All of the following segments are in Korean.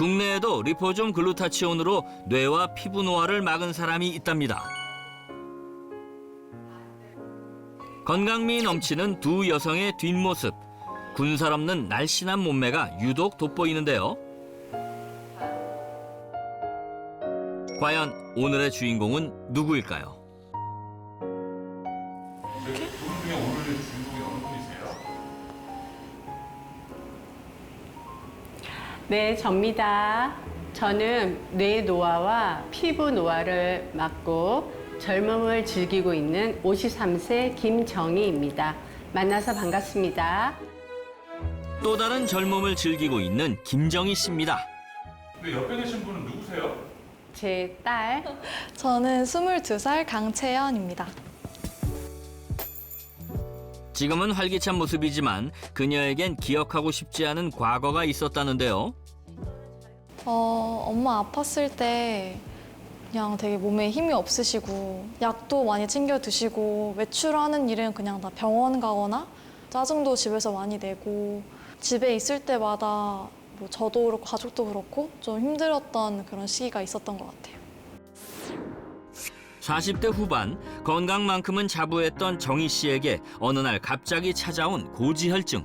국내에도 리포존 글루타치온으로 뇌와 피부 노화를 막은 사람이 있답니다. 건강미 넘치는 두 여성의 뒷모습. 군살 없는 날씬한 몸매가 유독 돋보이는데요. 과연 오늘의 주인공은 누구일까요? 두 분 중에 오늘의 주인공이 어느 분이세요? 네, 접니다. 저는 뇌 노화와 피부 노화를 막고 젊음을 즐기고 있는 53세 김정희입니다. 만나서 반갑습니다. 또 다른 젊음을 즐기고 있는 김정희 씨입니다. 근데 옆에 계신 분은 누구세요? 제 딸. 저는 22살 강채연입니다. 지금은 활기찬 모습이지만 그녀에겐 기억하고 싶지 않은 과거가 있었다는데요. 엄마 아팠을 때 그냥 되게 몸에 힘이 없으시고 약도 많이 챙겨 드시고 외출하는 일은 그냥 다 병원 가거나 짜증도 집에서 많이 내고 집에 있을 때마다 뭐 저도 그렇고 가족도 그렇고 좀 힘들었던 그런 시기가 있었던 것 같아요. 40대 후반 건강만큼은 자부했던 정희 씨에게 어느 날 갑자기 찾아온 고지혈증.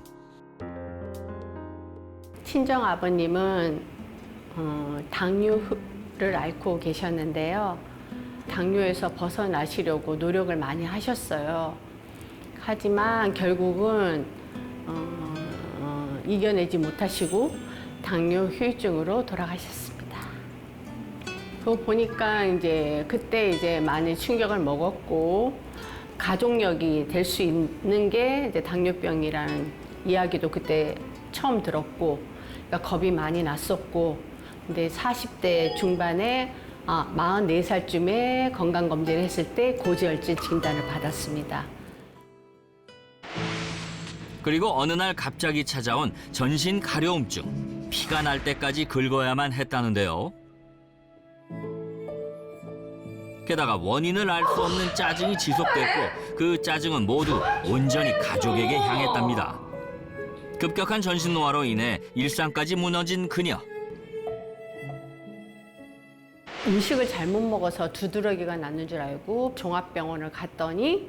친정 아버님은 당뇨를 앓고 계셨는데요. 당뇨에서 벗어나시려고 노력을 많이 하셨어요. 하지만 결국은 이겨내지 못하시고 당뇨 후유증으로 돌아가셨습니다. 그거 보니까 그때 많이 충격을 먹었고 가족력이 될 수 있는 게 당뇨병이라는 이야기도 그때 처음 들었고, 그러니까 겁이 많이 났었고, 근데 40대 중반에 44살쯤에 건강검진을 했을 때 고지혈증 진단을 받았습니다. 그리고 어느 날 갑자기 찾아온 전신 가려움증. 피가 날 때까지 긁어야만 했다는데요. 게다가 원인을 알 수 없는 짜증이 지속됐고 그 짜증은 모두 온전히 가족에게 향했답니다. 급격한 전신 노화로 인해 일상까지 무너진 그녀. 음식을 잘못 먹어서 두드러기가 났는 줄 알고 종합병원을 갔더니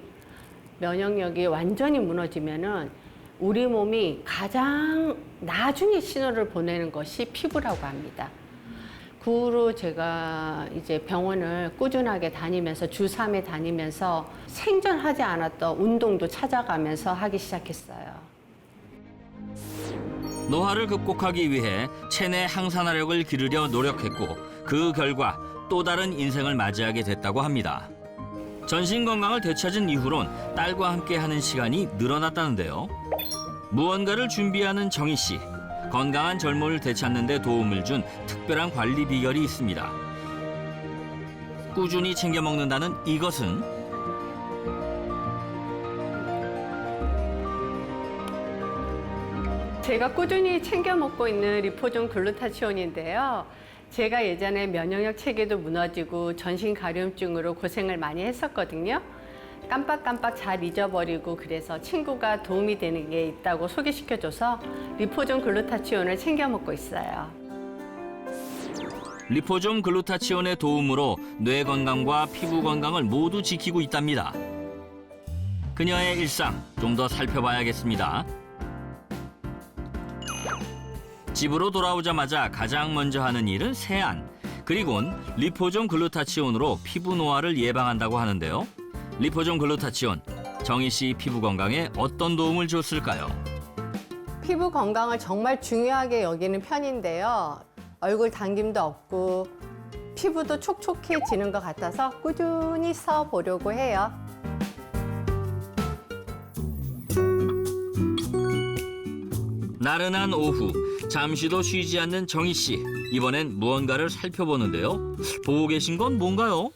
면역력이 완전히 무너지면은 우리 몸이 가장 나중에 신호를 보내는 것이 피부라고 합니다. 그 후로 제가 병원을 꾸준하게 다니면서 주 3회 다니면서 생전하지 않았던 운동도 찾아가면서 하기 시작했어요. 노화를 극복하기 위해 체내 항산화력을 기르려 노력했고 그 결과 또 다른 인생을 맞이하게 됐다고 합니다. 전신 건강을 되찾은 이후론 딸과 함께하는 시간이 늘어났다는데요. 무언가를 준비하는 정희 씨. 건강한 젊음을 되찾는 데 도움을 준 특별한 관리 비결이 있습니다. 꾸준히 챙겨 먹는다는 이것은 제가 꾸준히 챙겨 먹고 있는 리포존 글루타치온인데요. 제가 예전에 면역력 체계도 무너지고 전신 가려움증으로 고생을 많이 했었거든요. 깜빡깜빡 잘 잊어버리고 그래서 친구가 도움이 되는 게 있다고 소개시켜줘서 리포존 글루타치온을 챙겨 먹고 있어요. 리포존 글루타치온의 도움으로 뇌 건강과 피부 건강을 모두 지키고 있답니다. 그녀의 일상 좀 더 살펴봐야겠습니다. 집으로 돌아오자마자 가장 먼저 하는 일은 세안, 그리고는 리포존 글루타치온으로 피부 노화를 예방한다고 하는데요. 리포존 글루타치온, 정희 씨 피부 건강에 어떤 도움을 줬을까요? 피부 건강을 정말 중요하게 여기는 편인데요. 얼굴 당김도 없고 피부도 촉촉해지는 것 같아서 꾸준히 써보려고 해요. 나른한 오후, 잠시도 쉬지 않는 정희 씨. 이번엔 무언가를 살펴보는데요. 보고 계신 건 뭔가요?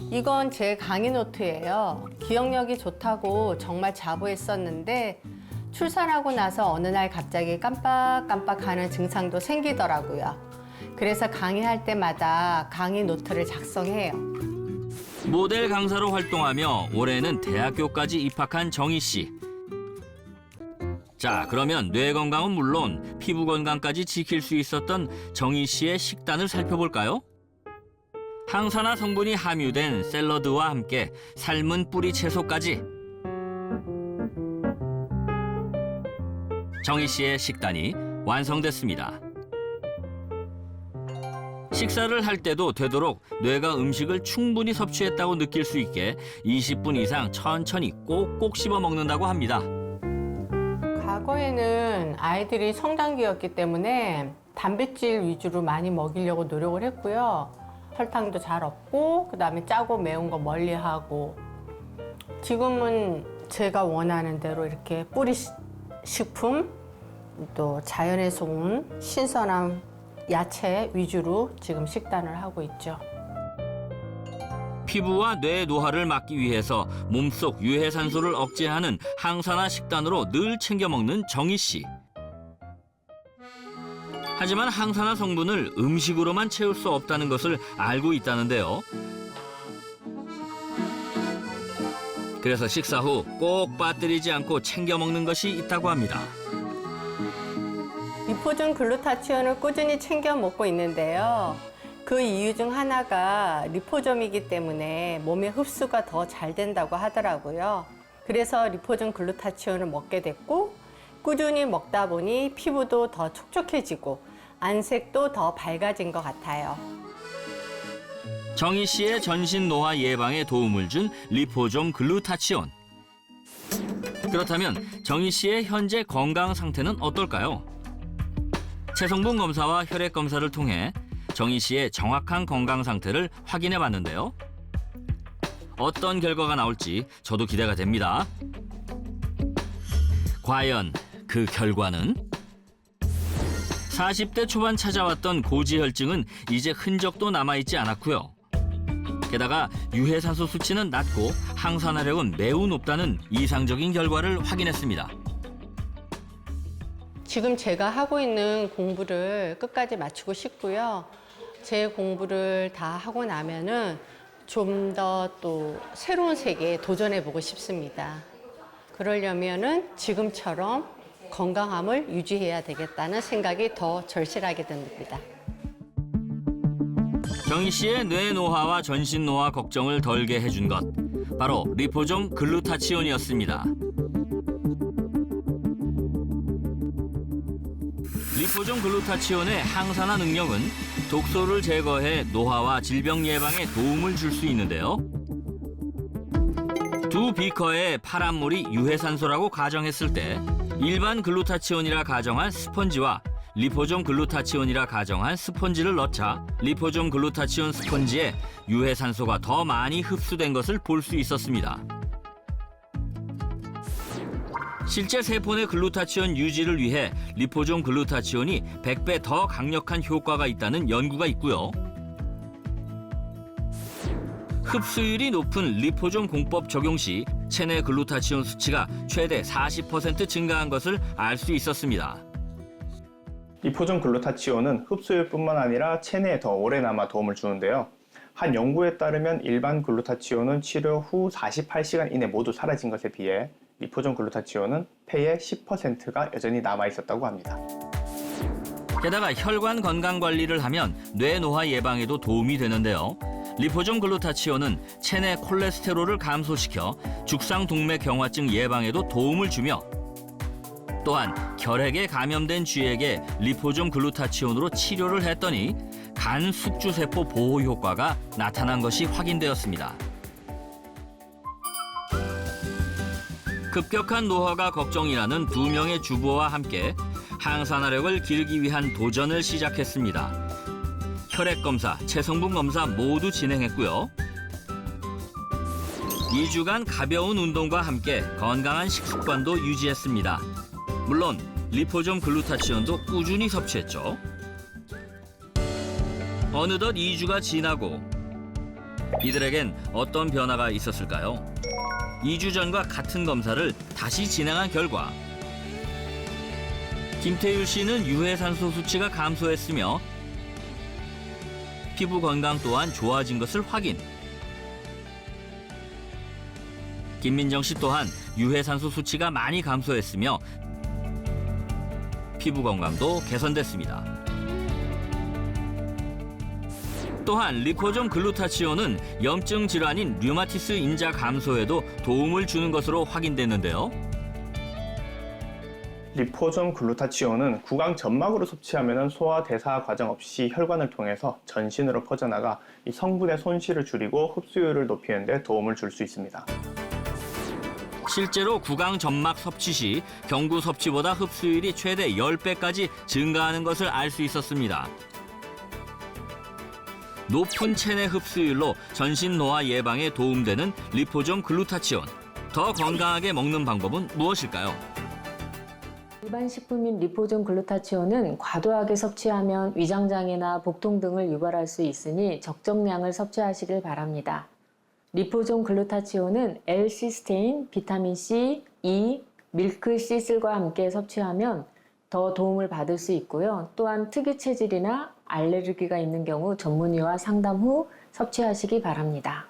이건 제 강의 노트예요. 기억력이 좋다고 정말 자부했었는데 출산하고 나서 어느 날 갑자기 깜빡깜빡하는 증상도 생기더라고요. 그래서 강의할 때마다 강의 노트를 작성해요. 모델 강사로 활동하며 올해는 대학교까지 입학한 정희 씨. 자, 그러면 뇌 건강은 물론 피부 건강까지 지킬 수 있었던 정희 씨의 식단을 살펴볼까요? 항산화 성분이 함유된 샐러드와 함께 삶은 뿌리 채소까지. 정희 씨의 식단이 완성됐습니다. 식사를 할 때도 되도록 뇌가 음식을 충분히 섭취했다고 느낄 수 있게 20분 이상 천천히 꼭꼭 씹어 먹는다고 합니다. 과거에는 아이들이 성장기였기 때문에 단백질 위주로 많이 먹이려고 노력을 했고요. 설탕도 잘 없고 그다음에 짜고 매운 거 멀리하고, 지금은 제가 원하는 대로 이렇게 뿌리 식품 또 자연에서 온 신선한 야채 위주로 지금 식단을 하고 있죠. 피부와 뇌 노화를 막기 위해서 몸속 유해산소를 억제하는 항산화 식단으로 늘 챙겨 먹는 정희 씨. 하지만 항산화 성분을 음식으로만 채울 수 없다는 것을 알고 있다는데요. 그래서 식사 후 꼭 빠뜨리지 않고 챙겨 먹는 것이 있다고 합니다. 리포존 글루타치온을 꾸준히 챙겨 먹고 있는데요. 그 이유 중 하나가 리포점이기 때문에 몸의 흡수가 더 잘 된다고 하더라고요. 그래서 리포존 글루타치온을 먹게 됐고, 꾸준히 먹다 보니 피부도 더 촉촉해지고 안색도 더 밝아진 것 같아요. 정희 씨의 전신 노화 예방에 도움을 준 리포존 글루타치온. 그렇다면 정희 씨의 현재 건강 상태는 어떨까요? 체성분 검사와 혈액 검사를 통해 정희 씨의 정확한 건강 상태를 확인해 봤는데요. 어떤 결과가 나올지 저도 기대가 됩니다. 과연 그 결과는? 40대 초반 찾아왔던 고지혈증은 이제 흔적도 남아있지 않았고요. 게다가 유해산소 수치는 낮고 항산화력은 매우 높다는 이상적인 결과를 확인했습니다. 지금 제가 하고 있는 공부를 끝까지 마치고 싶고요. 제 공부를 다 하고 나면은 좀 더 또 새로운 세계에 도전해보고 싶습니다. 그러려면은 지금처럼 건강함을 유지해야 되겠다는 생각이 더 절실하게 듭니다. 정희 씨의 뇌 노화와 전신 노화 걱정을 덜게 해준 것, 바로 리포존 글루타치온이었습니다. 리포존 글루타치온의 항산화 능력은 독소를 제거해 노화와 질병 예방에 도움을 줄 수 있는데요. 두 비커의 파란 물이 유해산소라고 가정했을 때 일반 글루타치온이라 가정한 스펀지와 리포존 글루타치온이라 가정한 스펀지를 넣자 리포존 글루타치온 스펀지에 유해산소가 더 많이 흡수된 것을 볼 수 있었습니다. 실제 세포 내 글루타치온 유지를 위해 리포존 글루타치온이 100배 더 강력한 효과가 있다는 연구가 있고요. 흡수율이 높은 리포존 공법 적용 시 체내 글루타치온 수치가 최대 40% 증가한 것을 알 수 있었습니다. 리포존 글루타치온은 흡수율뿐만 아니라 체내에 더 오래 남아 도움을 주는데요. 한 연구에 따르면 일반 글루타치온은 치료 후 48시간 이내 모두 사라진 것에 비해 리포존 글루타치온은 폐의 10%가 여전히 남아 있었다고 합니다. 게다가 혈관 건강 관리를 하면 뇌 노화 예방에도 도움이 되는데요. 리포존 글루타치온은 체내 콜레스테롤을 감소시켜 죽상동맥경화증 예방에도 도움을 주며, 또한 결핵에 감염된 쥐에게 리포존 글루타치온으로 치료를 했더니 간 숙주세포 보호 효과가 나타난 것이 확인되었습니다. 급격한 노화가 걱정이라는 두 명의 주부와 함께 항산화력을 기르기 위한 도전을 시작했습니다. 혈액 검사, 체성분 검사 모두 진행했고요. 2주간 가벼운 운동과 함께 건강한 식습관도 유지했습니다. 물론 리포존 글루타치온도 꾸준히 섭취했죠. 어느덧 2주가 지나고 이들에겐 어떤 변화가 있었을까요? 2주 전과 같은 검사를 다시 진행한 결과 김태율 씨는 유해산소 수치가 감소했으며 피부 건강 또한 좋아진 것을 확인. 김민정 씨 또한 유해산소 수치가 많이 감소했으며 피부 건강도 개선됐습니다. 또한 리포존 글루타치온은 염증 질환인 류마티스 인자 감소에도 도움을 주는 것으로 확인됐는데요. 리포존 글루타치온은 구강 점막으로 섭취하면 소화 대사 과정 없이 혈관을 통해서 전신으로 퍼져나가 이 성분의 손실을 줄이고 흡수율을 높이는 데 도움을 줄 수 있습니다. 실제로 구강 점막 섭취 시 경구 섭취보다 흡수율이 최대 10배까지 증가하는 것을 알 수 있었습니다. 높은 체내 흡수율로 전신 노화 예방에 도움되는 리포존 글루타치온. 더 건강하게 먹는 방법은 무엇일까요? 일반 식품인 리포존 글루타치온은 과도하게 섭취하면 위장장애나 복통 등을 유발할 수 있으니 적정량을 섭취하시길 바랍니다. 리포존 글루타치온은 L-시스테인, 비타민C, E, 밀크시슬과 함께 섭취하면 더 도움을 받을 수 있고요. 또한 특이 체질이나 알레르기가 있는 경우 전문의와 상담 후 섭취하시기 바랍니다.